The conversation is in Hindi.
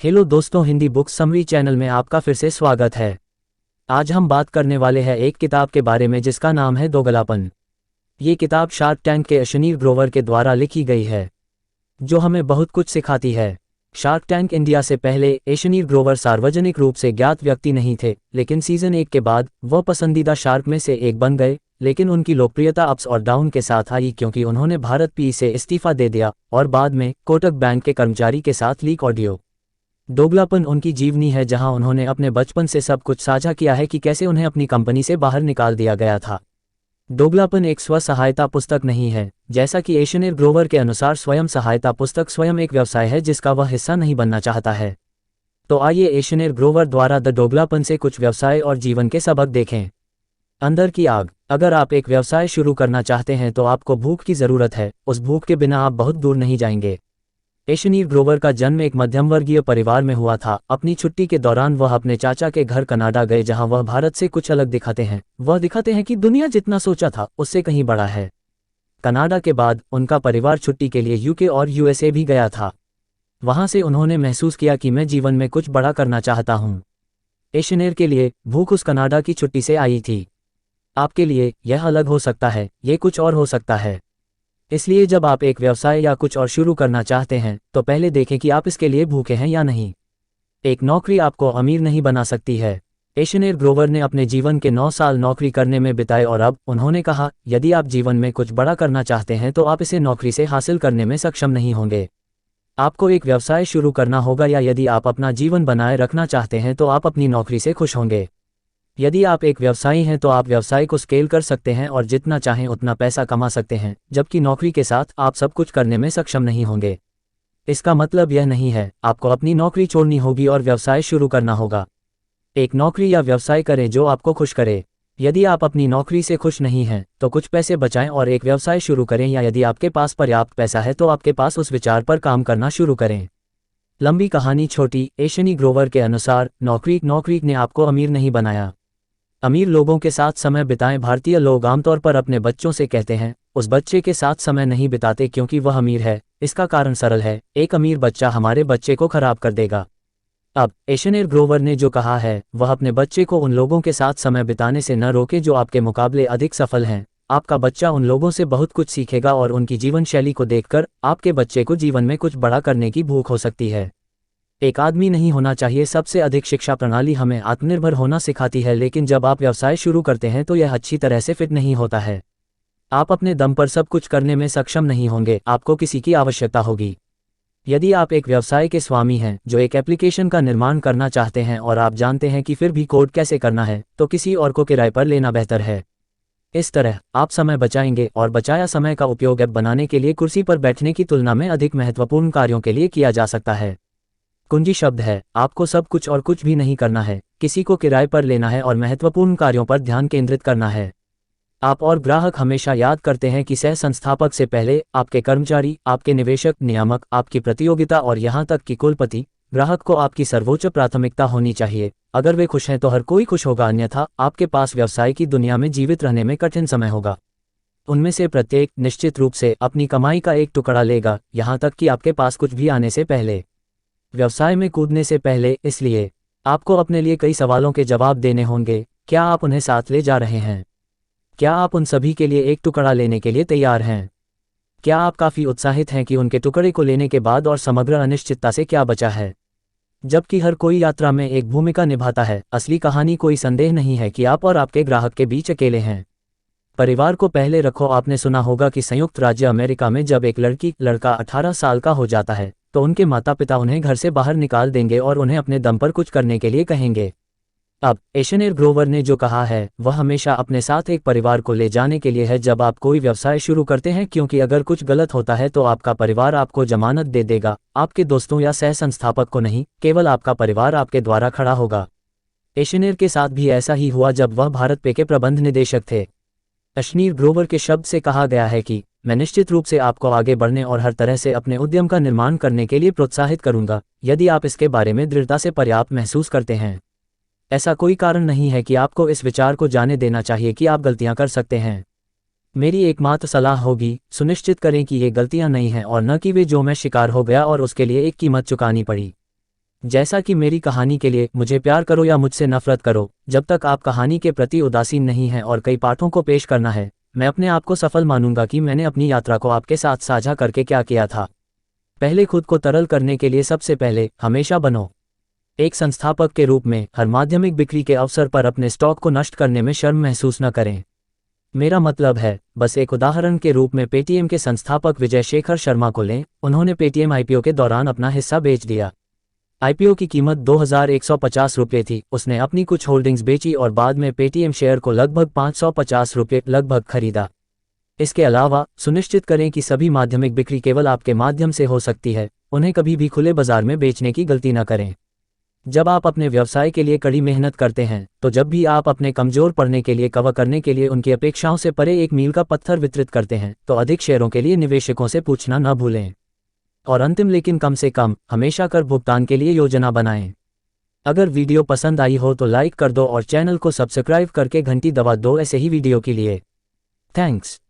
हेलो दोस्तों, हिंदी बुक समरी चैनल में आपका फिर से स्वागत है। आज हम बात करने वाले हैं एक किताब के बारे में जिसका नाम है दोगलापन। ये किताब शार्क टैंक के अशनीर ग्रोवर के द्वारा लिखी गई है, जो हमें बहुत कुछ सिखाती है। शार्क टैंक इंडिया से पहले अशनीर ग्रोवर सार्वजनिक रूप से ज्ञात व्यक्ति नहीं थे, लेकिन सीजन 1 के बाद वह पसंदीदा शार्क में से एक बन गए। लेकिन उनकी लोकप्रियता अप्स और डाउन के साथ आई क्योंकि उन्होंने भारत पी से इस्तीफा दे दिया और बाद में कोटक बैंक के कर्मचारी के साथ लीक ऑडियो। दोगलापन उनकी जीवनी है जहां उन्होंने अपने बचपन से सब कुछ साझा किया है कि कैसे उन्हें अपनी कंपनी से बाहर निकाल दिया गया था। दोगलापन एक स्व सहायता पुस्तक नहीं है। जैसा कि अशनीर ग्रोवर के अनुसार स्वयं सहायता पुस्तक स्वयं एक व्यवसाय है जिसका वह हिस्सा नहीं बनना चाहता है। तो आइए अशनीर ग्रोवर द्वारा द दोगलापन से कुछ व्यवसाय और जीवन के सबक देखें। अंदर की आग। अगर आप एक व्यवसाय शुरू करना चाहते हैं तो आपको भूख की ज़रूरत है। उस भूख के बिना आप बहुत दूर नहीं जाएंगे। अशनीर ग्रोवर का जन्म एक मध्यमवर्गीय परिवार में हुआ था। अपनी छुट्टी के दौरान वह अपने चाचा के घर कनाडा गए जहां वह भारत से कुछ अलग दिखाते हैं। वह दिखाते हैं कि दुनिया जितना सोचा था उससे कहीं बड़ा है। कनाडा के बाद उनका परिवार छुट्टी के लिए यूके और यूएसए भी गया था। वहां से उन्होंने महसूस किया कि मैं जीवन में कुछ बड़ा करना चाहता हूं। अशनीर के लिए भूख उस कनाडा की छुट्टी से आई थी। आपके लिए यह अलग हो सकता है, ये कुछ और हो सकता है। इसलिए जब आप एक व्यवसाय या कुछ और शुरू करना चाहते हैं तो पहले देखें कि आप इसके लिए भूखे हैं या नहीं। एक नौकरी आपको अमीर नहीं बना सकती है। अशनीर ग्रोवर ने अपने जीवन के 9 साल नौकरी करने में बिताए और अब उन्होंने कहा, यदि आप जीवन में कुछ बड़ा करना चाहते हैं तो आप इसे नौकरी से हासिल करने में सक्षम नहीं होंगे। आपको एक व्यवसाय शुरू करना होगा, या यदि आप अपना जीवन बनाए रखना चाहते हैं तो आप अपनी नौकरी से खुश होंगे। यदि आप एक व्यवसायी हैं तो आप व्यवसाय को स्केल कर सकते हैं और जितना चाहें उतना पैसा कमा सकते हैं, जबकि नौकरी के साथ आप सब कुछ करने में सक्षम नहीं होंगे। इसका मतलब यह नहीं है आपको अपनी नौकरी छोड़नी होगी और व्यवसाय शुरू करना होगा। एक नौकरी या व्यवसाय करें जो आपको खुश करे। यदि आप अपनी नौकरी से खुश नहीं हैं तो कुछ पैसे बचाएं और एक व्यवसाय शुरू करें, या यदि आपके पास पर्याप्त पैसा है तो आपके पास उस विचार पर काम करना शुरू करें। लंबी कहानी छोटी। अशनीर ग्रोवर के अनुसार नौकरी ने आपको अमीर नहीं बनाया। अमीर लोगों के साथ समय बिताएं। भारतीय लोग आमतौर पर अपने बच्चों से कहते हैं उस बच्चे के साथ समय नहीं बिताते क्योंकि वह अमीर है। इसका कारण सरल है, एक अमीर बच्चा हमारे बच्चे को खराब कर देगा। अब अशनीर ग्रोवर ने जो कहा है वह अपने बच्चे को उन लोगों के साथ समय बिताने से न रोके जो आपके मुकाबले अधिक सफल हैं। आपका बच्चा उन लोगों से बहुत कुछ सीखेगा और उनकी जीवन शैली को देखकर आपके बच्चे को जीवन में कुछ बड़ा करने की भूख हो सकती है। एक आदमी नहीं होना चाहिए। सबसे अधिक शिक्षा प्रणाली हमें आत्मनिर्भर होना सिखाती है, लेकिन जब आप व्यवसाय शुरू करते हैं तो यह अच्छी तरह से फिट नहीं होता है। आप अपने दम पर सब कुछ करने में सक्षम नहीं होंगे, आपको किसी की आवश्यकता होगी। यदि आप एक व्यवसाय के स्वामी हैं जो एक एप्लीकेशन का निर्माण करना चाहते हैं और आप जानते हैं कि फिर भी कोड कैसे करना है, तो किसी और को किराए पर लेना बेहतर है। इस तरह आप समय बचाएंगे और बचाया समय का उपयोग ऐप बनाने के लिए कुर्सी पर बैठने की तुलना में अधिक महत्वपूर्ण कार्यों के लिए किया जा सकता है। कुंजी शब्द है, आपको सब कुछ और कुछ भी नहीं करना है, किसी को किराए पर लेना है और महत्वपूर्ण कार्यों पर ध्यान केंद्रित करना है। आप और ग्राहक हमेशा याद करते हैं कि सह संस्थापक से पहले आपके कर्मचारी, आपके निवेशक, नियामक, आपकी प्रतियोगिता और यहां तक कि कुलपति, ग्राहक को आपकी सर्वोच्च प्राथमिकता होनी चाहिए। अगर वे खुश हैं तो हर कोई खुश होगा, अन्यथा आपके पास व्यवसाय की दुनिया में जीवित रहने में कठिन समय होगा। उनमें से प्रत्येक निश्चित रूप से अपनी कमाई का एक टुकड़ा लेगा, यहां तक कि आपके पास कुछ भी आने से पहले। व्यवसाय में कूदने से पहले इसलिए आपको अपने लिए कई सवालों के जवाब देने होंगे। क्या आप उन्हें साथ ले जा रहे हैं? क्या आप उन सभी के लिए एक टुकड़ा लेने के लिए तैयार हैं? क्या आप काफ़ी उत्साहित हैं कि उनके टुकड़े को लेने के बाद और समग्र अनिश्चितता से क्या बचा है? जबकि हर कोई यात्रा में एक भूमिका निभाता है, असली कहानी कोई संदेह नहीं है कि आप और आपके ग्राहक के बीच अकेले हैं। परिवार को पहले रखो। आपने सुना होगा कि संयुक्त राज्य अमेरिका में जब एक लड़का 18 साल का हो जाता है तो उनके माता पिता उन्हें घर से बाहर निकाल देंगे और उन्हें अपने दम पर कुछ करने के लिए कहेंगे। अब अशनीर ग्रोवर ने जो कहा है वह हमेशा अपने साथ एक परिवार को ले जाने के लिए है जब आप कोई व्यवसाय शुरू करते हैं, क्योंकि अगर कुछ गलत होता है तो आपका परिवार आपको जमानत दे देगा, आपके दोस्तों या सह संस्थापक को नहीं, केवल आपका परिवार आपके द्वारा खड़ा होगा। अशनीर के साथ भी ऐसा ही हुआ जब वह भारत पे के प्रबंध निदेशक थे। अशनीर ग्रोवर के शब्द से कहा गया है कि मैं निश्चित रूप से आपको आगे बढ़ने और हर तरह से अपने उद्यम का निर्माण करने के लिए प्रोत्साहित करूंगा, यदि आप इसके बारे में दृढ़ता से पर्याप्त महसूस करते हैं। ऐसा कोई कारण नहीं है कि आपको इस विचार को जाने देना चाहिए कि आप गलतियां कर सकते हैं। मेरी एकमात्र सलाह होगी, सुनिश्चित करें कि ये गलतियां नहीं हैं और न कि वे जो मैं शिकार हो गया और उसके लिए एक कीमत चुकानी पड़ी। जैसा कि मेरी कहानी के लिए मुझे प्यार करो या मुझसे नफरत करो, जब तक आप कहानी के प्रति उदासीन नहीं हैं और कई पाठों को पेश करना है, मैं अपने आप को सफल मानूंगा कि मैंने अपनी यात्रा को आपके साथ साझा करके क्या किया था। पहले खुद को तरल करने के लिए सबसे पहले हमेशा बनो। एक संस्थापक के रूप में हर माध्यमिक बिक्री के अवसर पर अपने स्टॉक को नष्ट करने में शर्म महसूस न करें। मेरा मतलब है, बस एक उदाहरण के रूप में पेटीएम के संस्थापक विजय शेखर शर्मा को लें। उन्होंने पेटीएम आईपीओ के दौरान अपना हिस्सा बेच दिया। आईपीओ की कीमत 2150 रुपये थी। उसने अपनी कुछ होल्डिंग्स बेची और बाद में पेटीएम शेयर को लगभग 550 रुपये लगभग खरीदा। इसके अलावा सुनिश्चित करें कि सभी माध्यमिक बिक्री केवल आपके माध्यम से हो सकती है। उन्हें कभी भी खुले बाजार में बेचने की गलती न करें। जब आप अपने व्यवसाय के लिए कड़ी मेहनत करते हैं, तो जब भी आप अपने कमजोर पड़ने के लिए कवर करने के लिए उनकी अपेक्षाओं से परे एक मील का पत्थर वितरित करते हैं, तो अधिक शेयरों के लिए निवेशकों से पूछना न भूलें। और अंतिम लेकिन कम से कम, हमेशा कर भुगतान के लिए योजना बनाएं। अगर वीडियो पसंद आई हो तो लाइक कर दो और चैनल को सब्सक्राइब करके घंटी दबा दो ऐसे ही वीडियो के लिए। थैंक्स।